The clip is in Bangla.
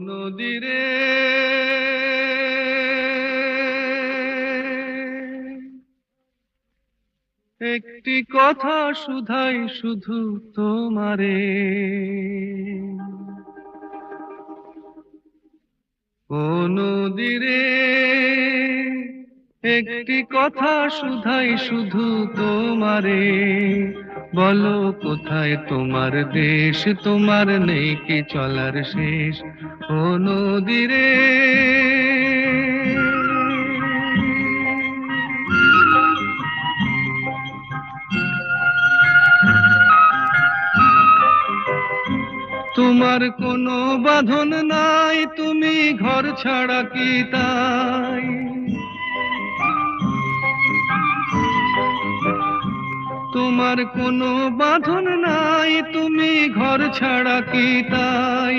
নদীরে একটি কথা শুধাই শুধু তোমারে, ও নদীরে একটি কথা শুধাই শুধু তোমারে, বলো কোথায় তোমার দেশ, তোমার নেই কি চলার শেষ, ও নদীরে। তোমার কোনো বাঁধন নাই, তুমি ঘর ছাড়া কি তাই, তোমার কোনো বাঁধন নাই, তুমি ঘর ছাড়া কি তাই,